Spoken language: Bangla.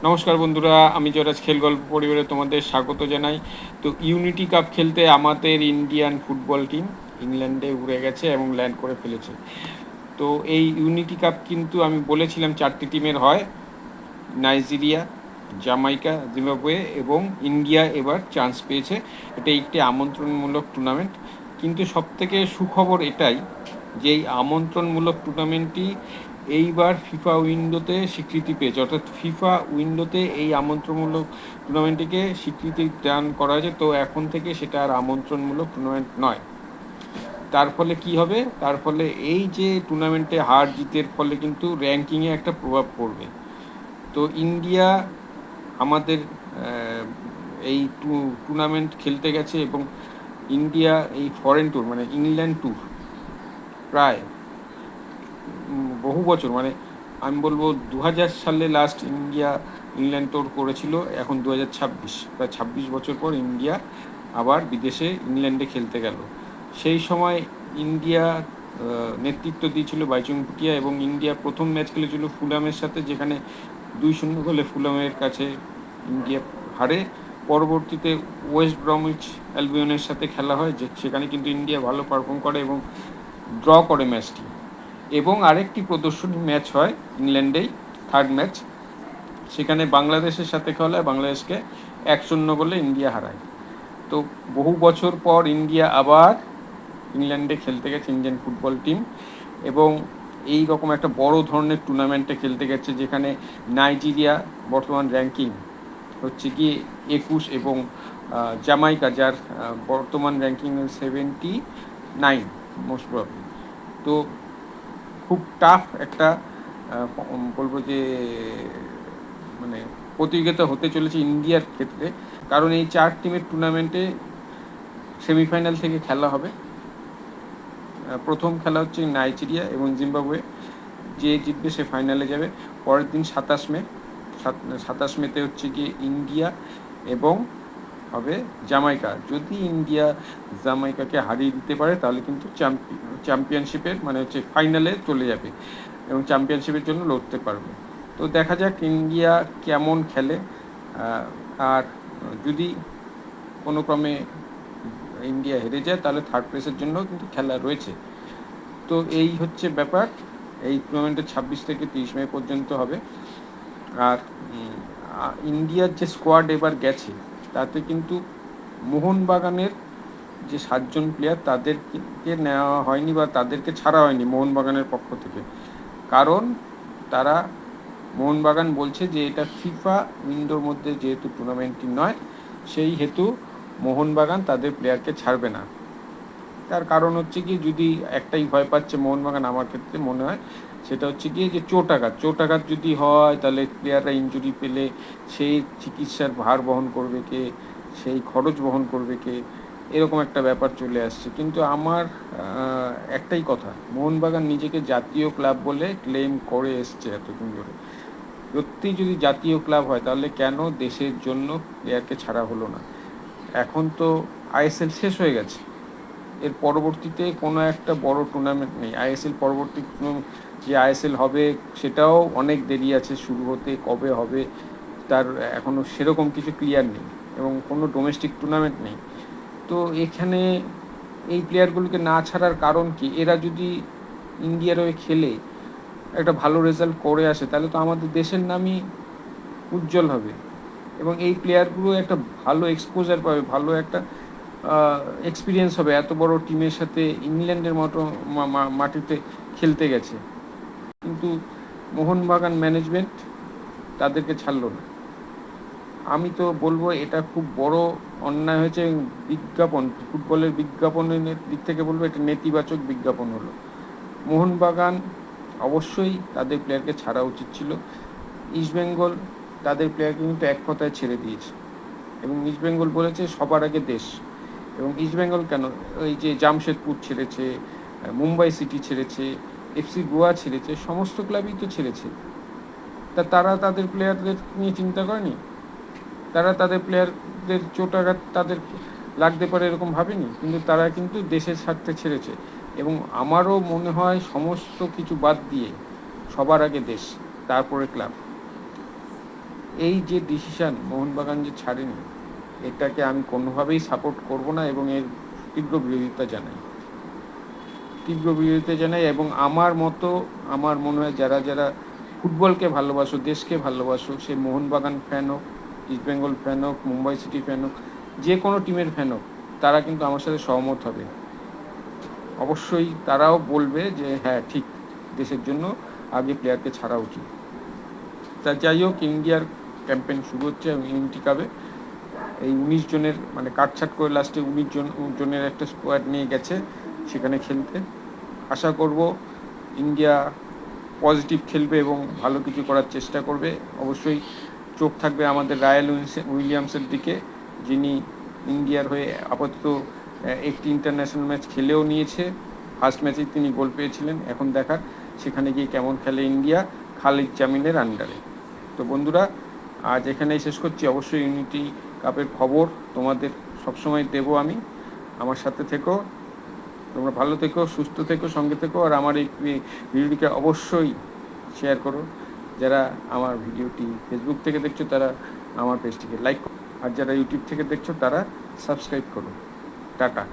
নমস্কার বন্ধুরা, আমি জয়রাজ খেল গল্প পরিবারে তোমাদের স্বাগত জানাই। তো ইউনিটি কাপ খেলতে আমাদের ইন্ডিয়ান ফুটবল টিম ইংল্যান্ডে উড়ে গেছে এবং ল্যান্ড করে ফেলেছে। তো এই ইউনিটি কাপ কিন্তু আমি বলেছিলাম 4টি টিমের হয়: নাইজেরিয়া, জামাইকা, জিম্বাবুয়ে এবং ইন্ডিয়া এবার চান্স পেয়েছে। এটা একটি আমন্ত্রণমূলক টুর্নামেন্ট, কিন্তু সবথেকে সুখবর এটাই যে এই আমন্ত্রণমূলক টুর্নামেন্টটি এইবার ফিফা উইন্ডোতে স্বীকৃতি পেয়েছে, অর্থাৎ ফিফা উইন্ডোতে এই আমন্ত্রণমূলক টুর্নামেন্টটিকে স্বীকৃতি দান করা হয়েছে। তো এখন থেকে সেটা আর আমন্ত্রণমূলক টুর্নামেন্ট নয়। তার ফলে কি হবে? তার ফলে এই যে টুর্নামেন্টে হার জিতের ফলে কিন্তু র্যাঙ্কিংয়ে একটা প্রভাব পড়বে। তো ইন্ডিয়া আমাদের এই টুর্নামেন্ট খেলতে গেছে এবং ইন্ডিয়া এই ফরেন ট্যুর মানে ইংল্যান্ড ট্যুর প্রায় বহু বছর, মানে আমি বলবো 2000 সালে লাস্ট ইন্ডিয়া ইংল্যান্ড ট্যুর করেছিল। এখন 2026, প্রায় 26 বছর পর ইন্ডিয়া আবার বিদেশে ইংল্যান্ডে খেলতে গেল। সেই সময় ইন্ডিয়া নেতৃত্ব দিয়েছিল বাইচুং ভুটিয়া, এবং ইন্ডিয়া প্রথম ম্যাচ খেলেছিল ফুলামের সাথে, যেখানে 2-0 গোলে ফুলামের কাছে ইন্ডিয়া হারে। পরবর্তীতে ওয়েস্ট ব্রমিচ অ্যালবিয়নের সাথে খেলা হয়, সেখানে কিন্তু ইন্ডিয়া ভালো পারফর্ম করে এবং ড্র করে ম্যাচটি। এবং আরেকটি প্রদর্শনী ম্যাচ হয় ইংল্যান্ডেই, থার্ড ম্যাচ, সেখানে বাংলাদেশের সাথে খেলা হয়, বাংলাদেশকে 1-0 গোলে ইন্ডিয়া হারায়। তো বহু বছর পর ইন্ডিয়া আবার ইংল্যান্ডে খেলতে গেছে, ইন্ডিয়ান ফুটবল টিম, এবং এই রকম একটা বড় ধরনের টুর্নামেন্টে খেলতে গেছে, যেখানে নাইজেরিয়া বর্তমান র্যাঙ্কিং হচ্ছে গিয়ে 21 এবং জামাইকা, যার বর্তমান র্যাঙ্কিং 79 মোস্ট প্রবলি। তো খুব টাফ একটা বলবো যে মানে প্রতিযোগিতা হতে চলেছে ইন্ডিয়ার ক্ষেত্রে, কারণ এই 4 টিমের টুর্নামেন্টে সেমিফাইনাল থেকে খেলা হবে। প্রথম খেলা হচ্ছে নাইজেরিয়া এবং জিম্বাবুয়ে, যে জিতবে সে ফাইনালে যাবে। পরের দিন 27 মেতে হচ্ছে গিয়ে ইন্ডিয়া এবং হবে জামাইকা। যদি ইন্ডিয়া জামাইকাকে হারিয়ে দিতে পারে তাহলে কিন্তু চ্যাম্পিয়নশিপের মানে হচ্ছে ফাইনালে চলে যাবে এবং চ্যাম্পিয়নশিপের জন্য লড়তে পারবে। তো দেখা যাক ইন্ডিয়া কেমন খেলে। আর যদি কোনো ক্রমে ইন্ডিয়া হেরে যায় তাহলে থার্ড প্লেসের জন্য কিন্তু খেলা রয়েছে। তো এই হচ্ছে ব্যাপার। এই টুর্নামেন্টে 26 থেকে 30 মে পর্যন্ত হবে। আর ইন্ডিয়ার যে স্কোয়াড এবার গেছে তাতে কিন্তু মোহনবাগানের যে 7 জন প্লেয়ার তাদেরকে নেওয়া হয়নি বা তাদেরকে ছাড়া হয়নি মোহনবাগানের পক্ষ থেকে, কারণ তারা মোহনবাগান বলছে যে এটা ফিফা উইন্ডোর মধ্যে যেহেতু টুর্নামেন্টটি নয়, সেই হেতু মোহনবাগান তাদের প্লেয়ারকে ছাড়বে না। তার কারণ হচ্ছে কি, যদি একটাই ভয় পাচ্ছে মোহনবাগান আমার ক্ষেত্রে মনে হয়, সেটা হচ্ছে গিয়ে যে চোটাঘাত যদি হয় তাহলে প্লেয়াররা ইনজুরি পেলে সেই চিকিৎসার ভার বহন করবে কে, সেই খরচ বহন করবে কে, এরকম একটা ব্যাপার চলে আসছে। কিন্তু আমার একটাই কথা, মোহনবাগান নিজেকে জাতীয় ক্লাব বলে ক্লেম করে এসছে এতদিন ধরে। সত্যি যদি জাতীয় ক্লাব হয় তাহলে কেন দেশের জন্য প্লেয়ারকে ছাড়া হলো না? এখন তো আইএসএল শেষ হয়ে গেছে, এর পরবর্তীতে কোনো একটা বড় টুর্নামেন্ট নেই। আইএসএল পরবর্তী যে আইএসএল হবে সেটাও অনেক দেরি আছে শুরু হতে, কবে হবে তার এখনও সেরকম কিছু ক্লিয়ার নেই, এবং কোনো ডোমেস্টিক টুর্নামেন্ট নেই। তো এখানে এই প্লেয়ারগুলোকে না ছাড়ার কারণ কি? এরা যদি ইন্ডিয়ার হয়ে খেলে একটা ভালো রেজাল্ট করে আসে তাহলে তো আমাদের দেশের নামই উজ্জ্বল হবে, এবং এই প্লেয়ারগুলো একটা ভালো এক্সপোজার পাবে, ভালো একটা এক্সপিরিয়েন্স হবে। এত বড় টিমের সাথে ইংল্যান্ডের মতো মাটিতে খেলতে গেছে, কিন্তু মোহনবাগান ম্যানেজমেন্ট তাদেরকে ছাড়লো না। আমি তো বলবো এটা খুব বড় অন্যায় হয়েছে। বিজ্ঞাপন, ফুটবলের বিজ্ঞাপনের দিক থেকে বলবো এটা নেতিবাচক বিজ্ঞাপন হলো। মোহনবাগান অবশ্যই তাদের প্লেয়ারকে ছাড়া উচিত ছিল। ইস্টবেঙ্গল তাদের প্লেয়ারকে কিন্তু এক কথায় ছেড়ে দিয়েছে, এবং ইস্টবেঙ্গল বলেছে সবার আগে দেশ। এবং ইস্টবেঙ্গল কেন, ওই যে জামশেদপুর ছেড়েছে, মুম্বাই সিটি ছেড়েছে, এফসি গোয়া ছেড়েছে, সমস্ত ক্লাবই তো ছেড়েছে। তারা তাদের প্লেয়ারদের নিয়ে চিন্তা করেনি? তারা তাদের প্লেয়ারদের চোটাঘাত তাদের লাগতে পারে এরকম ভাবেনি, কিন্তু তারা কিন্তু দেশের স্বার্থে ছেড়েছে। এবং আমারও মনে হয় সমস্ত কিছু বাদ দিয়ে সবার আগে দেশ, তারপরে ক্লাব। এই যে ডিসিশান মোহনবাগান যে ছাড়েনি, এটাকে আমি কোনোভাবেই সাপোর্ট করব না এবং এর তীব্র বিরোধিতা জানাই, এবং আমার মতো, আমার মনে হয় যারা যারা ফুটবলকে ভালোবাসো, দেশকে ভালোবাসো, সে মোহনবাগান ফ্যান হোক, ইস্টবেঙ্গল ফ্যান হোক, মুম্বাই সিটি ফ্যান হোক, যে কোনো টিমের ফ্যান হোক, তারা কিন্তু আমার সাথে সহমত হবে। অবশ্যই তারাও বলবে যে হ্যাঁ ঠিক, দেশের জন্য আগে প্লেয়ারকে ছাড়া উচিত। তা যাই হোক, ইন্ডিয়ার ক্যাম্পেইন শুরু হচ্ছে এবং ইউনিটি কাপে এই 19 জনের মানে কাটছাট করে লাস্টে 19 জনের একটা স্কোয়াড নিয়ে গেছে সেখানে খেলতে। আশা করব ইন্ডিয়া পজিটিভ খেলবে এবং ভালো কিছু করার চেষ্টা করবে। অবশ্যই চোখ থাকবে আমাদের রায়াল উইলিয়ামসের দিকে, যিনি ইন্ডিয়ার হয়ে আপাতত একটি ইন্টারন্যাশনাল ম্যাচ খেলেও নিয়েছে। ফার্স্ট ম্যাচেই তিনি গোল পেয়েছিলেন। এখন দেখার সেখানে গিয়ে কেমন খেলে ইন্ডিয়া খালিদ জামিলের আন্ডারে। তো বন্ধুরা, আজ এখানেই শেষ করছি। অবশ্যই ইউনিটি কাপের খবর তোমাদের সবসময় দেবো আমি। আমার সাথে থেকো, তোমরা ভালো থেকো, সুস্থ থেকো, সঙ্গে থেকো। আর আমার এই ভিডিওটিকে অবশ্যই শেয়ার করো। যারা আমার ভিডিওটি ফেসবুক থেকে দেখছো তারা আমার পেজটিকে লাইক করো, আর যারা ইউটিউব থেকে দেখছো তারা সাবস্ক্রাইব করো। টাটা।